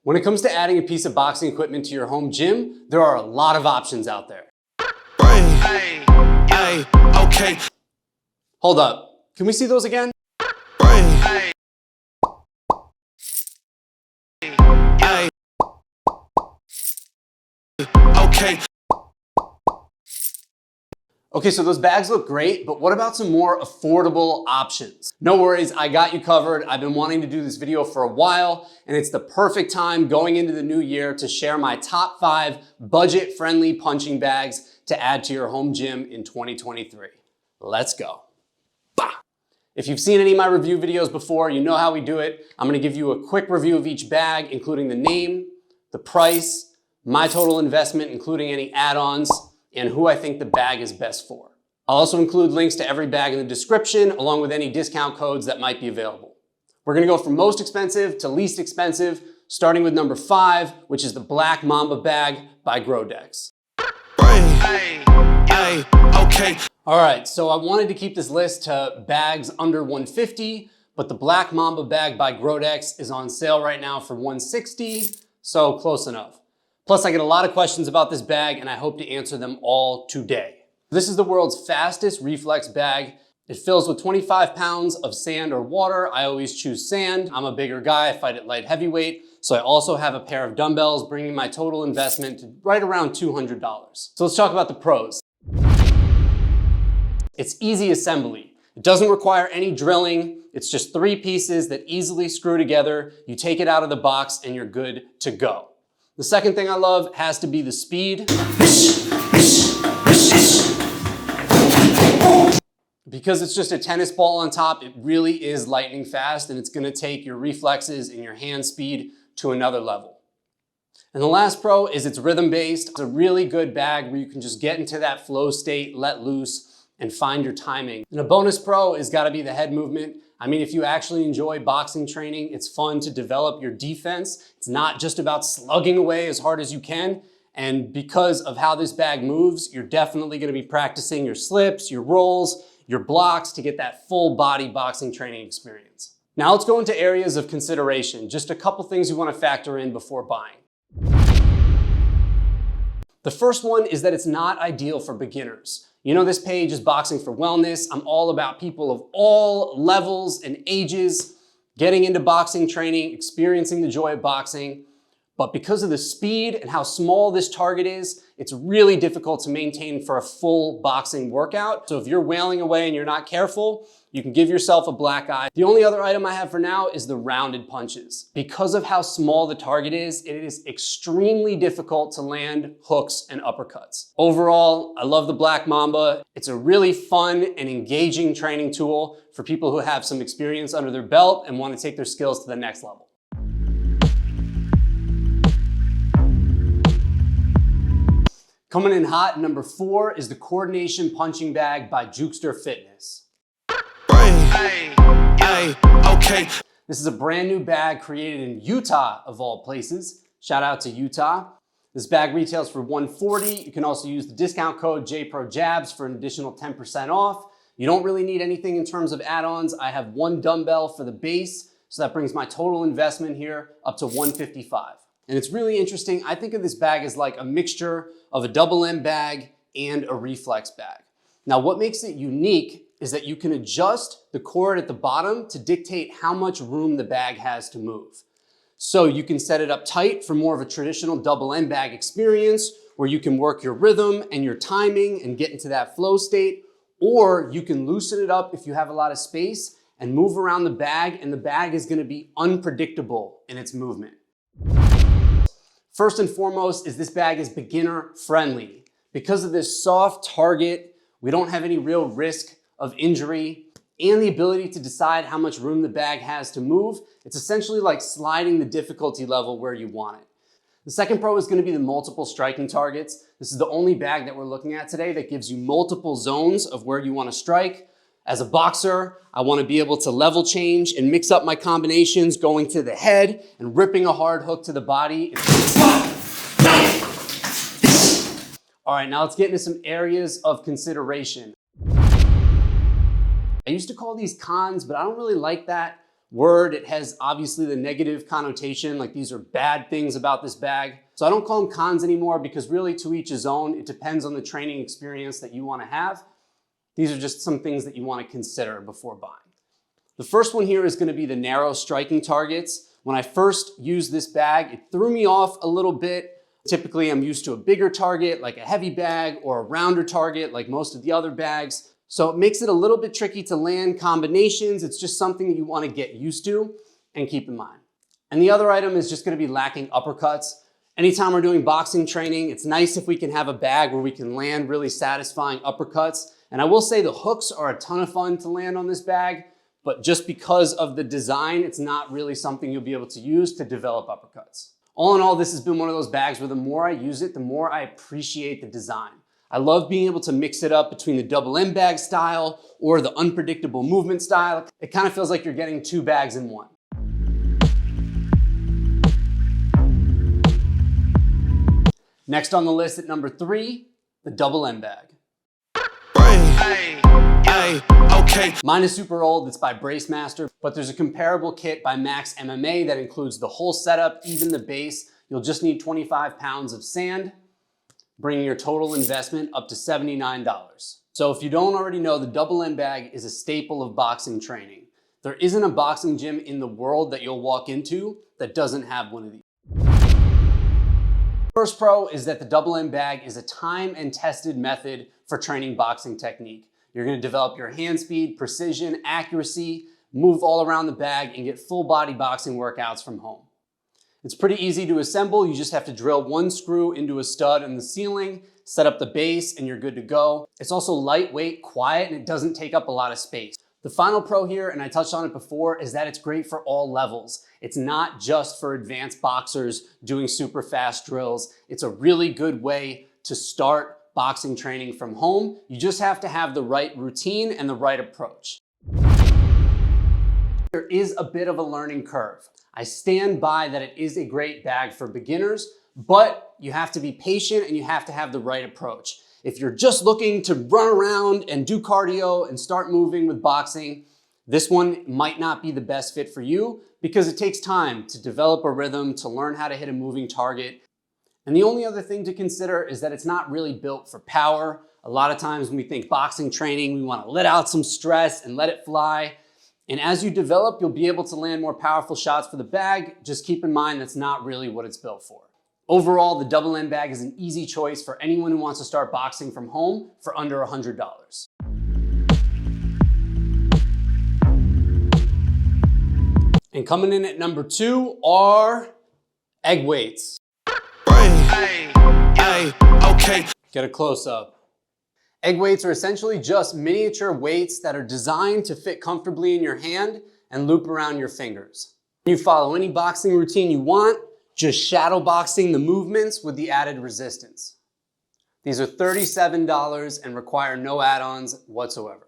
When it comes to adding a piece of boxing equipment to your home gym, there are a lot of options out there. Okay. Hold up, can we see those again? Okay. Okay, so those bags look great, but what about some more affordable options? No worries, I got you covered. I've been wanting to do this video for a while, and it's the perfect time going into the new year to share my top 5 budget-friendly punching bags to add to your home gym in 2023. Let's go. Bah! If you've seen any of my review videos before, you know how we do it. I'm gonna give you a quick review of each bag, including the name, the price, my total investment, including any add-ons, and who I think the bag is best for. I'll also include links to every bag in the description, along with any discount codes that might be available. We're gonna go from most expensive to least expensive, starting with number 5, which is the Black Mamba Bag by Grodex. Okay. All right, so I wanted to keep this list to bags under $150, but the Black Mamba Bag by Grodex is on sale right now for $160, so close enough. Plus, I get a lot of questions about this bag, and I hope to answer them all today. This is the world's fastest reflex bag. It fills with 25 pounds of sand or water. I always choose sand. I'm a bigger guy, I fight at light heavyweight, so I also have a pair of dumbbells, bringing my total investment to right around $200. So let's talk about the pros. It's easy assembly. It doesn't require any drilling. It's just 3 pieces that easily screw together. You take it out of the box and you're good to go. The second thing I love has to be the speed. Because it's just a tennis ball on top, it really is lightning fast, and it's gonna take your reflexes and your hand speed to another level. And the last pro is it's rhythm-based. It's a really good bag where you can just get into that flow state, let loose, and find your timing. And a bonus pro is gotta be the head movement. I mean, if you actually enjoy boxing training, it's fun to develop your defense. It's not just about slugging away as hard as you can. And because of how this bag moves, you're definitely gonna be practicing your slips, your rolls, your blocks to get that full body boxing training experience. Now let's go into areas of consideration. Just a couple things you wanna factor in before buying. The first one is that it's not ideal for beginners. You know, this page is Boxing for Wellness. I'm all about people of all levels and ages getting into boxing training, experiencing the joy of boxing. But because of the speed and how small this target is, it's really difficult to maintain for a full boxing workout. So if you're wailing away and you're not careful, you can give yourself a black eye. The only other item I have for now is the rounded punches. Because of how small the target is, it is extremely difficult to land hooks and uppercuts. Overall, I love the Black Mamba. It's a really fun and engaging training tool for people who have some experience under their belt and want to take their skills to the next level. Coming in hot, number 4 is the Coordination Punching Bag by Jukester Fitness. Okay. This is a brand new bag created in Utah, of all places. Shout out to Utah. This bag retails for $140. You can also use the discount code JPROJABS for an additional 10% off. You don't really need anything in terms of add-ons. I have 1 dumbbell for the base, so that brings my total investment here up to $155. And it's really interesting. I think of this bag as like a mixture of a double End bag and a reflex bag. Now, what makes it unique is that you can adjust the cord at the bottom to dictate how much room the bag has to move. So you can set it up tight for more of a traditional double End bag experience where you can work your rhythm and your timing and get into that flow state, or you can loosen it up if you have a lot of space and move around the bag, and the bag is gonna be unpredictable in its movement. First and foremost is this bag is beginner friendly. Because of this soft target, we don't have any real risk of injury and the ability to decide how much room the bag has to move. It's essentially like sliding the difficulty level where you want it. The second pro is going to be the multiple striking targets. This is the only bag that we're looking at today that gives you multiple zones of where you want to strike. As a boxer, I want to be able to level change and mix up my combinations, going to the head and ripping a hard hook to the body. All right, now let's get into some areas of consideration. I used to call these cons, but I don't really like that. word. It has obviously the negative connotation, like these are bad things about this bag. So I don't call them cons anymore because really to each his own. It depends on the training experience that you want to have. These are just some things that you want to consider before buying. The first one here is going to be the narrow striking targets. When I first used this bag, it threw me off a little bit. Typically, I'm used to a bigger target, like a heavy bag, or a rounder target, like most of the other bags. So it makes it a little bit tricky to land combinations. It's just something that you want to get used to and keep in mind. And the other item is just going to be lacking uppercuts. Anytime we're doing boxing training, it's nice if we can have a bag where we can land really satisfying uppercuts. And I will say the hooks are a ton of fun to land on this bag, but just because of the design, it's not really something you'll be able to use to develop uppercuts. All in all, this has been one of those bags where the more I use it, the more I appreciate the design. I love being able to mix it up between the double end bag style or the unpredictable movement style. It kind of feels like you're getting two bags in one. Next on the list at number 3, the double end bag. Okay. Mine is super old, it's by Bracemaster, but there's a comparable kit by Max MMA that includes the whole setup, even the base. You'll just need 25 pounds of sand, bringing your total investment up to $79. So if you don't already know, the double end bag is a staple of boxing training. There isn't a boxing gym in the world that you'll walk into that doesn't have one of these. First pro is that the double end bag is a time and tested method for training boxing technique. You're going to develop your hand speed, precision, accuracy, move all around the bag, and get full body boxing workouts from home. It's pretty easy to assemble. You just have to drill one screw into a stud in the ceiling, set up the base, and you're good to go. It's also lightweight, quiet, and it doesn't take up a lot of space. The final pro here, and I touched on it before, is that it's great for all levels. It's not just for advanced boxers doing super fast drills. It's a really good way to start boxing training from home. You just have to have the right routine and the right approach. There is a bit of a learning curve. I stand by that it is a great bag for beginners, but you have to be patient and you have to have the right approach. If you're just looking to run around and do cardio and start moving with boxing, this one might not be the best fit for you because it takes time to develop a rhythm, to learn how to hit a moving target. And the only other thing to consider is that it's not really built for power. A lot of times when we think boxing training, we want to let out some stress and let it fly. And as you develop, you'll be able to land more powerful shots for the bag. Just keep in mind that's not really what it's built for. Overall, the double end bag is an easy choice for anyone who wants to start boxing from home for under $100. And coming in at number 2 are egg weights. Okay. Get a close up. Egg weights are essentially just miniature weights that are designed to fit comfortably in your hand and loop around your fingers. You follow any boxing routine you want, just shadowboxing the movements with the added resistance. These are $37 and require no add-ons whatsoever.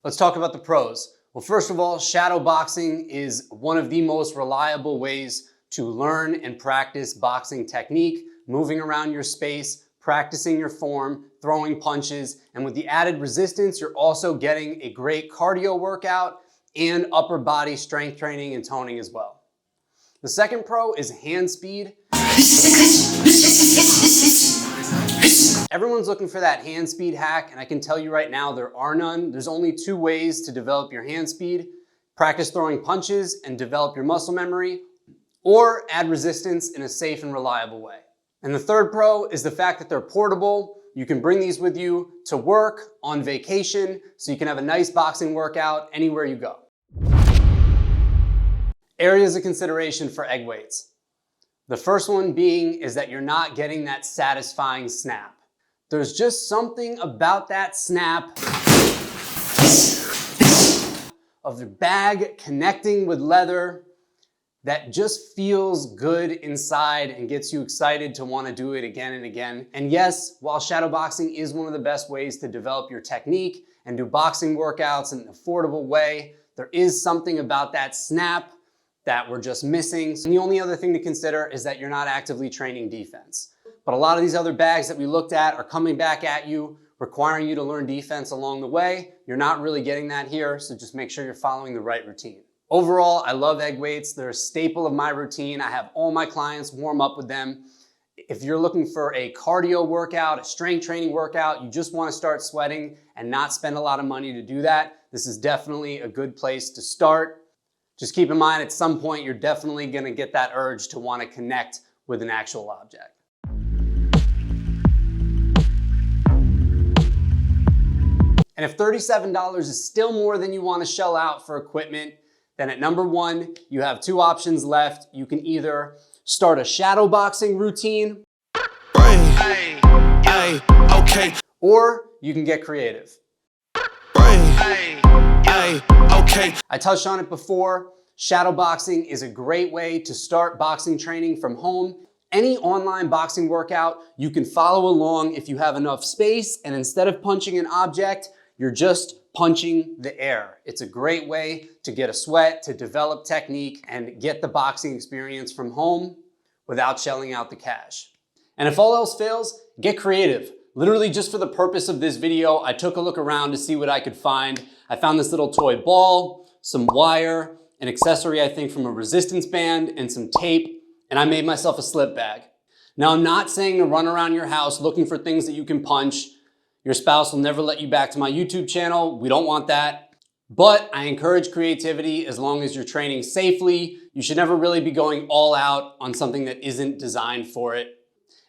Let's talk about the pros. Well, first of all, shadowboxing is one of the most reliable ways to learn and practice boxing technique, moving around your space, practicing your form, throwing punches, and with the added resistance, you're also getting a great cardio workout and upper body strength training and toning as well. The second pro is hand speed. Everyone's looking for that hand speed hack, and I can tell you right now, there are none. There's only 2 ways to develop your hand speed. Practice throwing punches and develop your muscle memory, or add resistance in a safe and reliable way. And the third pro is the fact that they're portable. You can bring these with you to work, on vacation, so you can have a nice boxing workout anywhere you go. Areas of consideration for egg weights. The first one being is that you're not getting that satisfying snap. There's just something about that snap of the bag connecting with leather that just feels good inside and gets you excited to want to do it again and again. And yes, while shadowboxing is one of the best ways to develop your technique and do boxing workouts in an affordable way, there is something about that snap that we're just missing. And the only other thing to consider is that you're not actively training defense. But a lot of these other bags that we looked at are coming back at you, requiring you to learn defense along the way. You're not really getting that here, so just make sure you're following the right routine. Overall, I love egg weights. They're a staple of my routine. I have all my clients warm up with them. If you're looking for a cardio workout, a strength training workout, you just want to start sweating and not spend a lot of money to do that, this is definitely a good place to start. Just keep in mind, at some point, you're definitely going to get that urge to want to connect with an actual object. And if $37 is still more than you want to shell out for equipment, then at number one, you have two options left. You can either start a shadowboxing routine, Okay. or you can get creative. Okay. I touched on it before. Shadowboxing is a great way to start boxing training from home. Any online boxing workout, you can follow along if you have enough space, and instead of punching an object, you're just punching the air. It's a great way to get a sweat, to develop technique, and get the boxing experience from home without shelling out the cash. And if all else fails, get creative. Literally just for the purpose of this video, I took a look around to see what I could find. I found this little toy ball, some wire, an accessory I think from a resistance band, and some tape, and I made myself a slip bag. Now, I'm not saying to run around your house looking for things that you can punch. Your spouse will never let you back to my YouTube channel. We don't want that. But I encourage creativity as long as you're training safely. You should never really be going all out on something that isn't designed for it.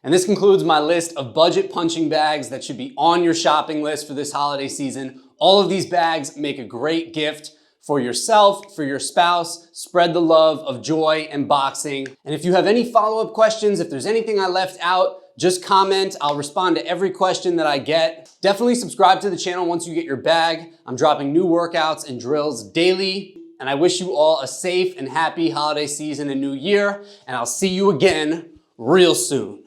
And this concludes my list of budget punching bags that should be on your shopping list for this holiday season. All of these bags make a great gift for yourself, for your spouse. Spread the love of joy and boxing. And if you have any follow-up questions, if there's anything I left out, just comment. I'll respond to every question that I get. Definitely subscribe to the channel once you get your bag. I'm dropping new workouts and drills daily. And I wish you all a safe and happy holiday season and new year. And I'll see you again real soon.